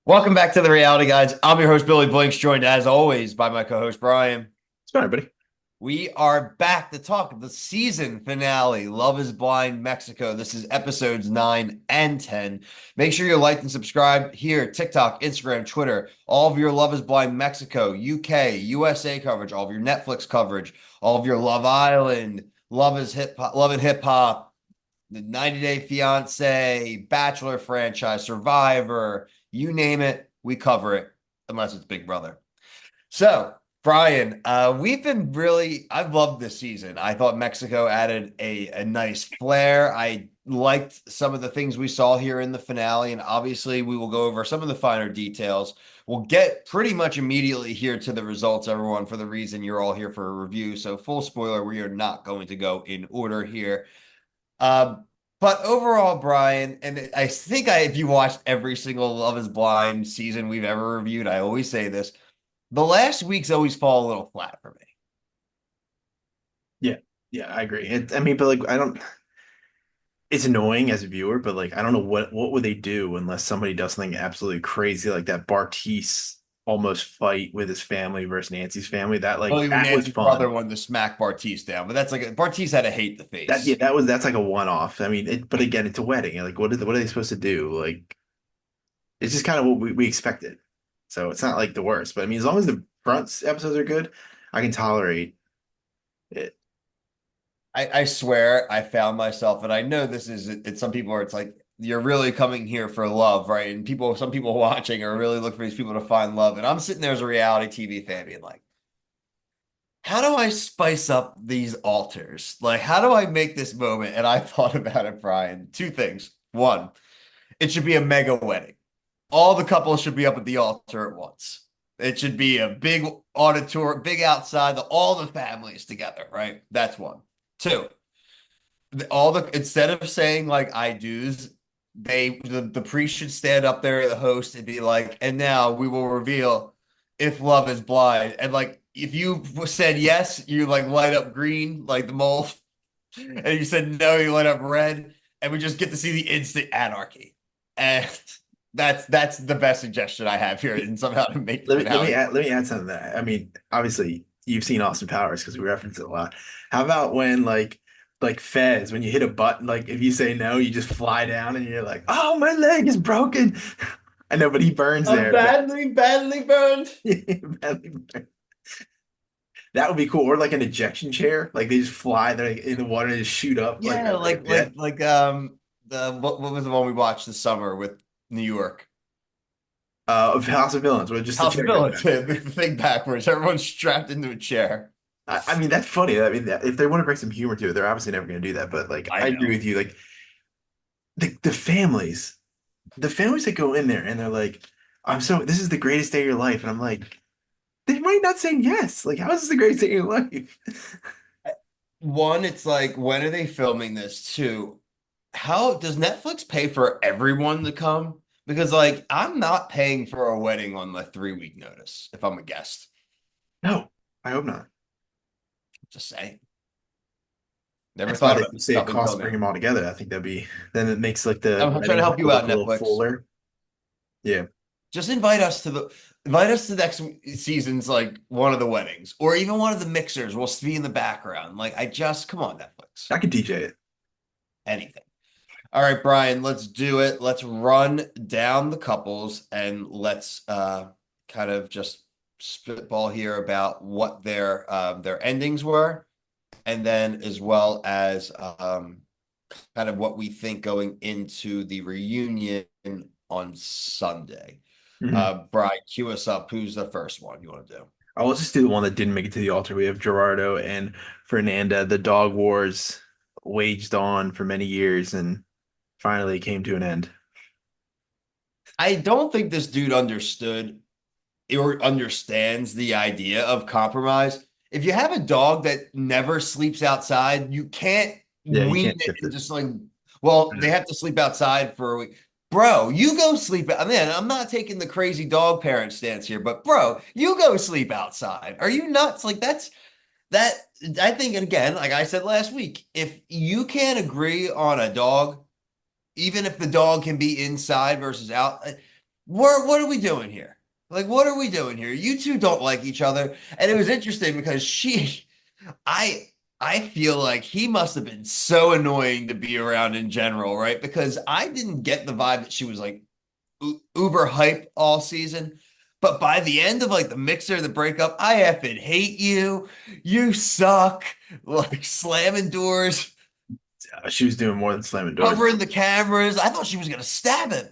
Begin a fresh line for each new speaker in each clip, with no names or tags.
Welcome back to the Reality Guides. I'm your host, Billy Blinks, joined as always by my co-host, Brian.
It's fine, buddy.
We are back to talk the season finale, Love is Blind Mexico. This is episodes 9 and 10. Make sure you like and subscribe here, TikTok, Instagram, Twitter, all of your Love is Blind Mexico, UK, USA coverage, all of your Netflix coverage, all of your Love Island, Love is Hip Hop, Love and Hip Hop, the 90 Day Fiance, Bachelor franchise, Survivor, you name it, we cover it, unless it's Big Brother. So, Brian, I've loved this season. I thought Mexico added a nice flair. I liked some of the things we saw here in the finale, and obviously we will go over some of the finer details. We'll get pretty much immediately here to the results, everyone, for the reason you're all here for a review. So, full spoiler, we are not going to go in order here. Um, but overall, Brian, and I think if you watched every single Love is Blind season we've ever reviewed, I always say this. The last weeks always fall a little flat for me.
Yeah, yeah, I agree. But like, I don't. It's annoying as a viewer, but like, I don't know what would they do unless somebody does something absolutely crazy like that Bartise almost fight with his family versus Nancy's family.
Only when
That was
Nancy's brother
fun.
wanted to smack Bartise down, but that's like Bartise had to hate the face.
That's like a one off. But again, it's a wedding. Like, what are they supposed to do? Like, it's just kind of what we expected. So it's not like the worst. But I mean, as long as the front episodes are good, I can tolerate it.
I swear I found myself, and I know this is it's some people are it's like you're really coming here for love, right? And some people watching are really looking for these people to find love. And I'm sitting there as a reality TV fan being like, how do I spice up these altars? Like, how do I make this moment? And I thought about it, Brian. Two things. One, it should be a mega wedding. All the couples should be up at the altar at once. It should be a big auditorium, big outside, all the families together, right? That's one. Two, instead of saying like I do's, the priest should stand up there, the host, and be like, and now we will reveal if love is blind. And like if you said yes, you like light up green like the mole, and you said no, you light up red, and we just get to see the instant anarchy. And that's the best suggestion I have here, and somehow to make the finale.
Let me add something to that. I mean, obviously you've seen Austin Powers because we reference it a lot. How about when like Fez, when you hit a button, like if you say no, you just fly down and you're like, oh, my leg is broken. I know, but he burns
I'm
there.
badly, badly burned.
Badly burned. That would be cool. Or like an ejection chair, like they just fly there like, in the water and just shoot up
Yeah,
like a jet.
the what was the one we watched this summer with New York?
Of House of Villains, where just the
House of
chair goes
Villains,
back.
the thing backwards. Everyone's strapped into a chair.
I mean, that's funny. I mean, if they want to bring some humor to it, they're obviously never going to do that. But like,
I
I agree
know.
with you. Like the families, the families that go in there and they're like, this is the greatest day of your life. And I'm like, they might not say yes. Like, how is this the greatest day of your life?
One, it's like, when are they filming this? Two, how does Netflix pay for everyone to come? Because like I'm not paying for a wedding on my 3 week notice if I'm a guest.
No, I hope not.
Just saying. Never
That's why
thought
they
about this
say it
stuff until
costs to bring
now.
them all together. I think then it makes like the
I'm trying to
wedding
help
hall
you out,
look a little
Netflix.
fuller. Yeah.
Just invite us to the next season's like one of the weddings or even one of the mixers. We'll be in the background. Like I just come on, Netflix.
I could DJ it.
Anything. All right, Brian, let's do it. Let's run down the couples and let's kind of just spitball here about what their endings were, and then as well as kind of what we think going into the reunion on Sunday.
Mhm.
Brian, cue us up. Who's the first one you want to do?
I'll just do the one that didn't make it to the altar. We have Gerardo and Fernanda. The dog wars waged on for many years and finally came to an end.
I don't think this dude understood or understands the idea of compromise. If you have a dog that never sleeps outside, you can't
Yeah, you
wean
can't
it
shift
and
it.
just like, well, they have to sleep outside for a week. Bro, you go sleep. I mean, I'm not taking the crazy dog parent stance here, but bro, you go sleep outside. Are you nuts? Like that. I think, and again, like I said last week, if you can't agree on a dog, even if the dog can be inside versus out, what are we doing here? Like, what are we doing here? You two don't like each other. And it was interesting because I, I feel like he must have been so annoying to be around in general, right? Because I didn't get the vibe that she was like uber hype all season. But by the end of like the mixer, the breakup, I effing hate you. You suck. Like slamming doors,
She was doing more than slamming doors.
covering the cameras. I thought she was gonna stab him.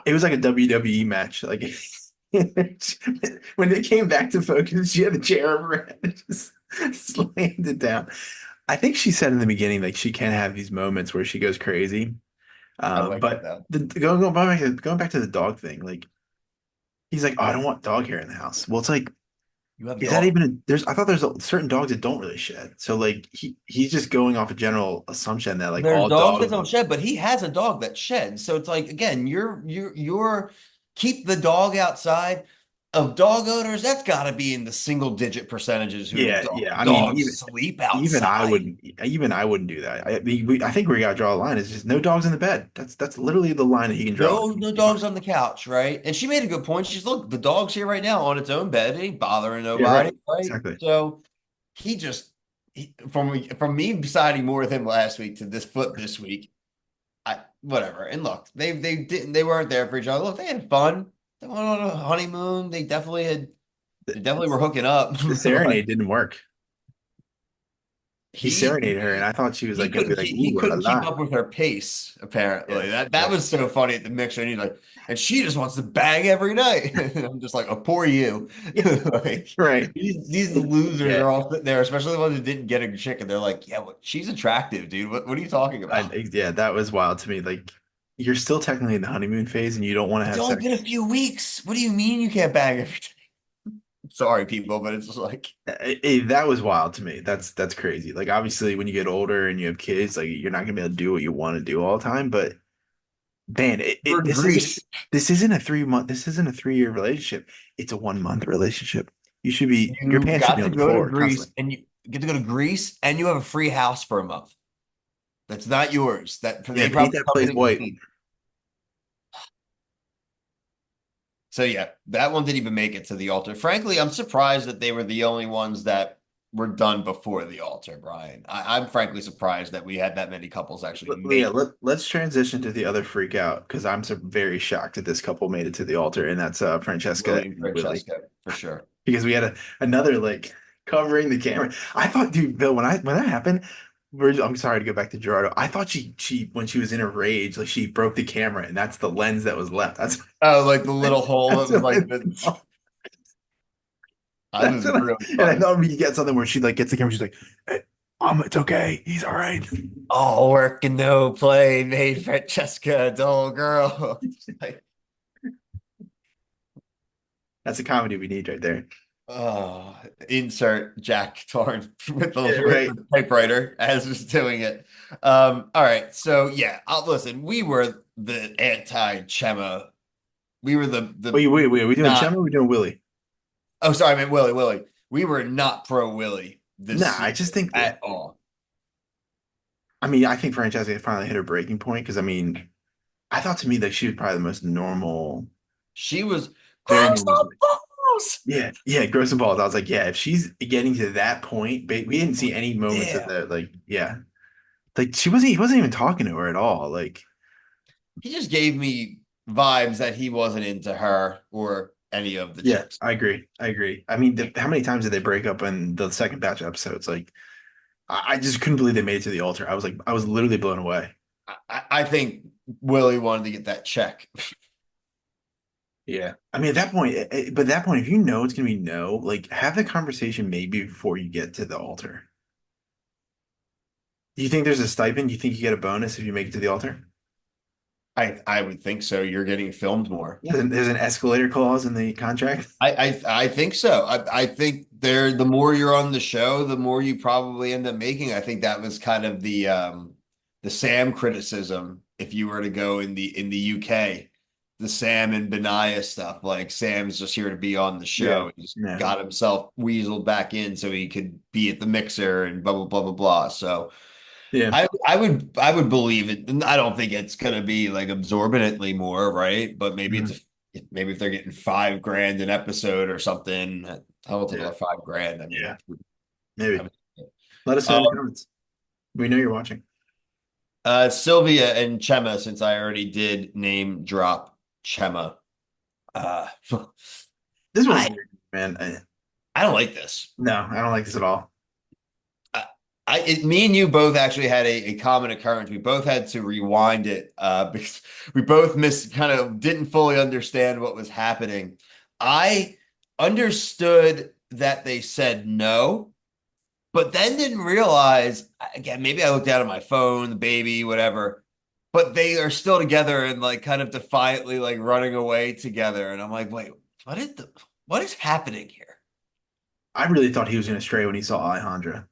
It was like a WWE match. Like when they came back to focus, she had the chair over her head and just slammed it down. I think she said in the beginning like she can have these moments where she goes crazy.
I like it
But
though.
going back to the dog thing, like he's like, oh, I don't want dog hair in the house. Well, it's like,
You have
is that
dog.
even there's I thought there's certain dogs that don't really shed. So like he's just going off a general assumption that like
There's
all
dogs that
dogs.
don't shed, but he has a dog that sheds. So it's like again, you're keep the dog outside of dog owners. That's got to be in the single digit percentages who
Yeah, yeah. I mean,
dogs sleep
even
outside.
I wouldn't do that. I think we got to draw a line. Is just no dogs in the bed. That's literally the line that he can draw.
No dogs on the couch, right? And she made a good point. She's look, the dog's here right now on its own bed. It ain't bothering
Yeah,
nobody,
right.
right?
Exactly.
So he just from me siding more with him last week to this flip this week. I whatever. And look, they weren't there for each other. Look, they had fun. They went on a honeymoon.
The,
They definitely were hooking up.
the
But
serenade didn't work. He
he
serenaded her, and I thought she was
he
like going to
couldn't
be like,
keep he
"Ooh la
couldn't keep
la."
up with her pace,
Yeah,
apparently. That
yeah.
was so funny at the mixer. And he's like, and she just wants to bang every night. And I'm just like, oh, poor you.
Yeah,
Like
right.
these losers
Yeah,
are all sitting there, especially the ones who didn't get a chick, and they're like, yeah, well, she's attractive, dude. What are you talking about?
yeah. That was wild to me. Like, you're still technically in the honeymoon phase, and you don't want to
It's
have
only been a
sex.
few weeks. What do you mean you can't bang every day? Sorry, people, but it's just like
That was wild to me. That's crazy. Like, obviously, when you get older and you have kids, like you're not gonna be able to do what you want to do all the time. But man,
for Greece.
this isn't a 3 year relationship. It's a 1 month relationship. Your
You
pants should be
got to
on the
go to
floor
Greece
constantly.
and you get to go to Greece and you have a free house for a month. That's not yours. That
Yeah,
they
paint
probably
that
come in
place
and
white.
clean. So yeah, that one didn't even make it to the altar. Frankly, I'm surprised that they were the only ones that were done before the altar, Brian. I'm frankly surprised that we had that many couples actually
Yeah,
make
let's transition to the other freak out because I'm so very shocked that this couple made it to the altar, and that's Francesca
Willie and
and Willie.
Francesca for sure.
Because we had another like covering the camera. I thought, dude, Bill, when that happened, I'm sorry to go back to Gerardo. I thought she when she was in a rage, like she broke the camera, and that's the lens that was left.
Oh, like the little hole that
That's
was
what I
like the
thought.
I
That's
was
what
really
and I
funny.
thought we could get something where she like gets the camera, she's like, hey, it's okay, he's all right.
All work and no play made Francesca a dull girl. Like,
That's a comedy we need right there.
oh, insert Jack Torn with
Yeah, right.
the typewriter as was doing it. All right, so yeah, I'll listen. We were the anti-Chema. We were
Wait, are we doing Chema
not.
or are we doing Willie?
Oh, sorry, I meant Willie. We were not pro Willie this
Nah, I
season
just think that
at all.
I think Francesca finally hit her breaking point because I thought to me that she was probably the most normal,
She was
very
gross
normal.
on balls.
Yeah, yeah, gross and balls. I was like, yeah, if she's getting to that point, we didn't see any moments of
Damn.
that. Like, yeah, like he wasn't even talking to her at all. Like,
He just gave me vibes that he wasn't into her or any of the
yeah,
chicks.
I agree. I mean, how many times did they break up in the second batch of episodes? Like, I just couldn't believe they made it to the altar. I was literally blown away.
I think Willie wanted to get that check.
Yeah, I mean, at that point, but at that point, if you know it's gonna be no, like, have the conversation maybe before you get to the altar. Do you think there's a stipend? Do you think you get a bonus if you make it to the altar?
I would think so. You're getting filmed more.
Yeah, there's an escalator clause in the contract.
I think so. I think the more you're on the show, the more you probably end up making. I think that was kind of the Sam criticism if you were to go in the UK, the Sam and Benaya stuff. Like Sam's just here to be on the
Yeah,
show. He's
yeah,
got himself weaseled back in so he could be at the mixer and blah blah blah blah blah. So
yeah,
I would believe it. And I don't think it's gonna be like absorbently more, right? But maybe
mhm.
maybe if they're getting 5 grand an episode or something, I will take
Yeah,
another 5 grand. I
yeah,
mean, I
maybe.
would-
Let us know in the
um,
comments. We know you're watching.
Sylvia and Chema, since I already did name drop Chema, uh,
This was
I
weird, man.
I don't like this.
No, I don't like this at all.
I, me and you both actually had a common occurrence. We both had to rewind it because we both kind of didn't fully understand what was happening. I understood that they said no, but then didn't realize, again, maybe I looked down at my phone, the baby, whatever, but they are still together and like kind of defiantly like running away together. And I'm like, wait, what is happening here?
I really thought he was going to stray when he saw Alejandra.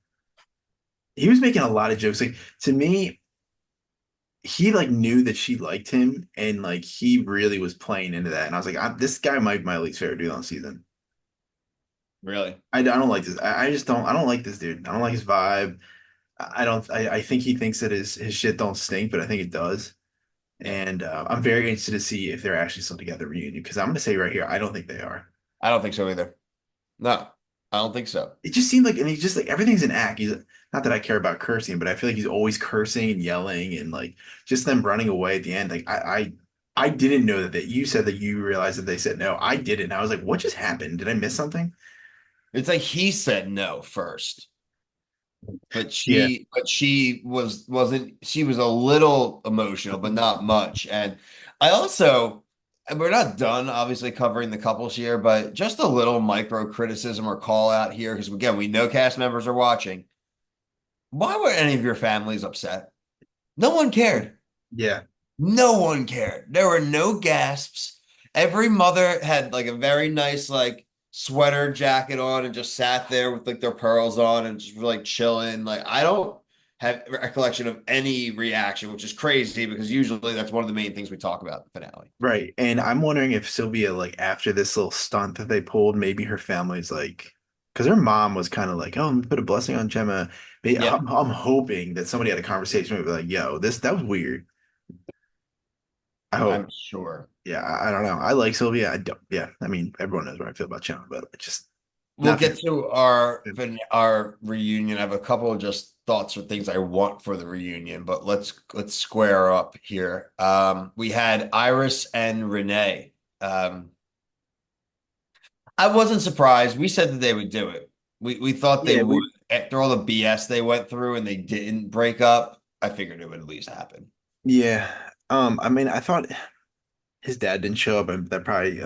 He was making a lot of jokes. Like to me, he like knew that she liked him, and like he really was playing into that. And I was like, this guy might be my least favorite dude on the season.
Really?
I don't like this. I just don't. I don't like this dude. I don't like his vibe. I don't. I think he thinks that his shit don't stink, but I think it does.
Yeah.
And I'm very interested to see if they're actually still together reunion because I'm going to say right here, I don't think they are.
I don't think so either. No, I don't think so.
It just seemed like, and he's just like everything's an act. He's not that I care about cursing, but I feel like he's always cursing and yelling and like just them running away at the end. Like I didn't know that you said that you realized that they said no. I didn't. I was like, what just happened? Did I miss something?
It's like he said no first,
Yeah.
but she wasn't she was a little emotional, but not much. And I also, and we're not done obviously covering the couples here, but just a little micro criticism or call out here because again, we know cast members are watching. Why were any of your families upset? No one cared.
Yeah.
No one cared. There were no gasps. Every mother had like a very nice like sweater jacket on and just sat there with like their pearls on and just like chilling. Like I don't have recollection of any reaction, which is crazy because usually that's one of the main things we talk about in the finale.
Right. And I'm wondering if Sylvia, like after this little stunt that they pulled, maybe her family's like, because her mom was kind of like, "Oh, I'm gonna put a blessing on Gemma."
Yeah,
I'm hoping that somebody had a conversation with her, like, "Yo, that was weird." I
I'm
hope.
sure.
Yeah, I don't know. I like Sylvia. I don't. Yeah, I mean, everyone knows what I feel about Gemma, but I just
We'll
not for
get to our reunion. I have a couple of just thoughts or things I want for the reunion, but let's square up here. We had Iris and Renee. Um, I wasn't surprised. We said that they would do it. We thought they
yeah,
would
we
after all the BS they went through and they didn't break up. I figured it would at least happen.
yeah. I mean, I thought his dad didn't show up, and that probably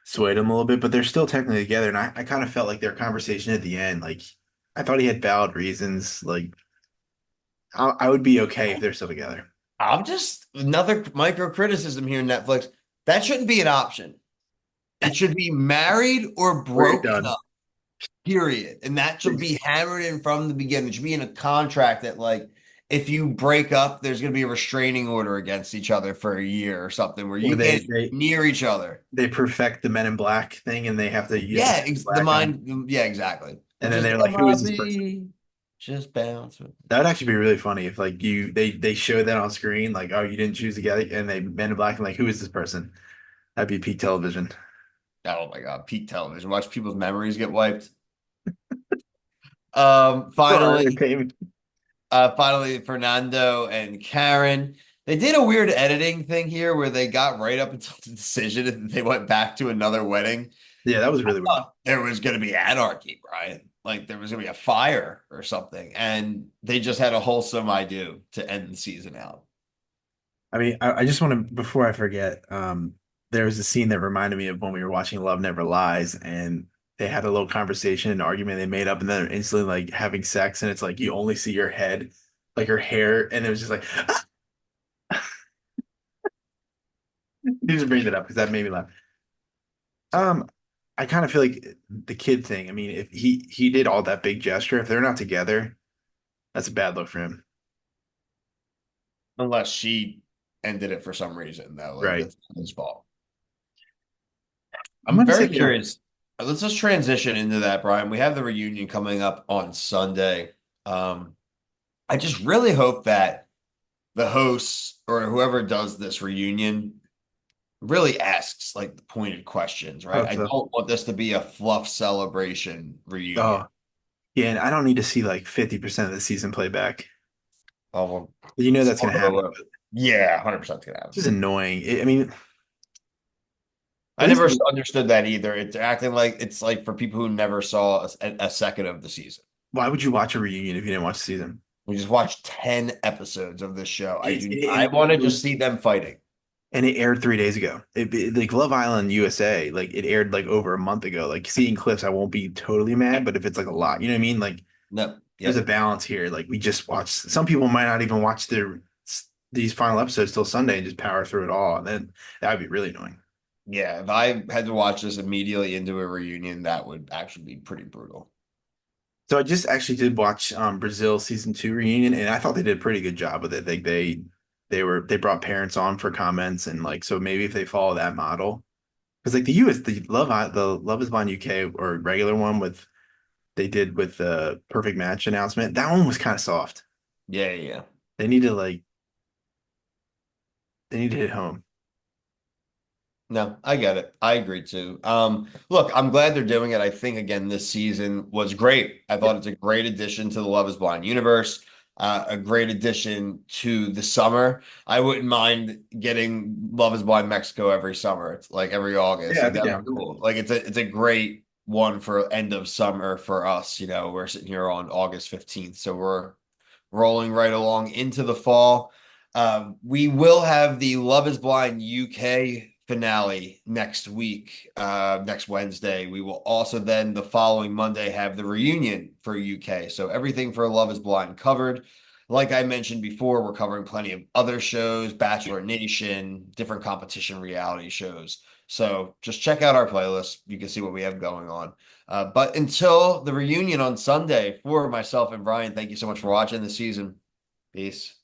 swayed him a little bit, but they're still technically together. And I kind of felt like their conversation at the end, like I thought he had valid reasons. Like I would be okay if they're still together.
I'm just another micro criticism here, Netflix. That shouldn't be an option. It should be married or
Or you're
broken
done.
up. Period. And that should be hammered in from the beginning. It should be in a contract that, like, if you break up, there's going to be a restraining order against each other for a year or something where
Or
you can't near each other.
they perfect the Men in Black thing, and they have to use the
Yeah,
Men in
the
Black on,
mind. Yeah, exactly.
and then
Just
they're like, "Who is this person?"
MIB, just bounce.
That would actually be really funny if like they show that on screen, like, "Oh, you didn't choose together," and they Men in Black and like, "Who is this person?" That'd be peak television.
Oh my God, peak television. Watch people's memories get wiped.
For our
Finally,
entertainment.
finally, Fernando and Karen. They did a weird editing thing here where they got right up until the decision and they went back to another wedding.
Yeah, that was really weird.
Thought there was going to be anarchy, Brian. Like there was going to be a fire or something. And they just had a wholesome idea to end the season out.
I mean, I just want to before I forget, there was a scene that reminded me of when we were watching Love Never Lies, and they had a little conversation, an argument they made up, and then they're instantly like having sex, and it's like you only see your head, like her hair, and it was just like you just bring that up because that made me laugh. Um, I kind of feel like the kid thing. I mean, if he did all that big gesture, if they're not together, that's a bad look for him.
Unless she ended it for some reason, though. Like
Right.
that's his fault.
I'm
I'm
gonna say
very
they don't.
curious. Let's just transition into that, Brian. We have the reunion coming up on Sunday. Um, I just really hope that the hosts or whoever does this reunion really asks like the pointed questions,
I
right?
hope
I
so.
don't want this to be a fluff celebration reunion.
Oh, yeah, and I don't need to see like 50% of the season playback.
Oh, well,
You know that's gonna happen.
spoiler alert. Yeah, 100% gonna
It's
happen.
just annoying. I mean,
I
at least
never understood that either. It's acting like it's like for people who never saw a second of the season.
why would you watch a reunion if you didn't watch the season?
We just watched 10 episodes of this show.
It's,
I want to just see them fighting.
and it aired 3 days ago. Like Love Island USA, like it aired like over a month ago. Like seeing clips, I won't be totally mad, but if it's like a lot, you know what I mean? Like
No,
there's a
yep.
balance here. Like we just watched. Some people might not even watch these final episodes till Sunday and just power through it all. And then that would be really annoying.
Yeah, if I had to watch this immediately into a reunion, that would actually be pretty brutal.
So I just actually did watch Brazil season 2 reunion, and I thought they did a pretty good job with it. They brought parents on for comments, and like so maybe if they follow that model, because like the US the Love Is Blind UK or regular one with they did with the perfect match announcement, that one was kind of soft.
Yeah, yeah, yeah.
They need to like they need to hit home.
No, I get it. I agree too. Look, I'm glad they're doing it. I think again, this season was great. I
Yeah,
thought it's a great addition to the Love is Blind universe, a great addition to the summer. I wouldn't mind getting Love is Blind Mexico every summer. It's like every August.
yeah, I'd
Like
be
that'd
down
be
for that.
cool. Like it's a great one for end of summer for us. You know, we're sitting here on August 15th, so we're rolling right along into the fall. We will have the Love is Blind UK finale next week, next Wednesday. We will also then the following Monday have the reunion for UK. So everything for Love is Blind covered. Like I mentioned before, we're covering plenty of other shows, Bachelor Nation, different competition reality shows. So just check out our playlist. You can see what we have going on. But until the reunion on Sunday, for myself and Brian, thank you so much for watching this season. Peace.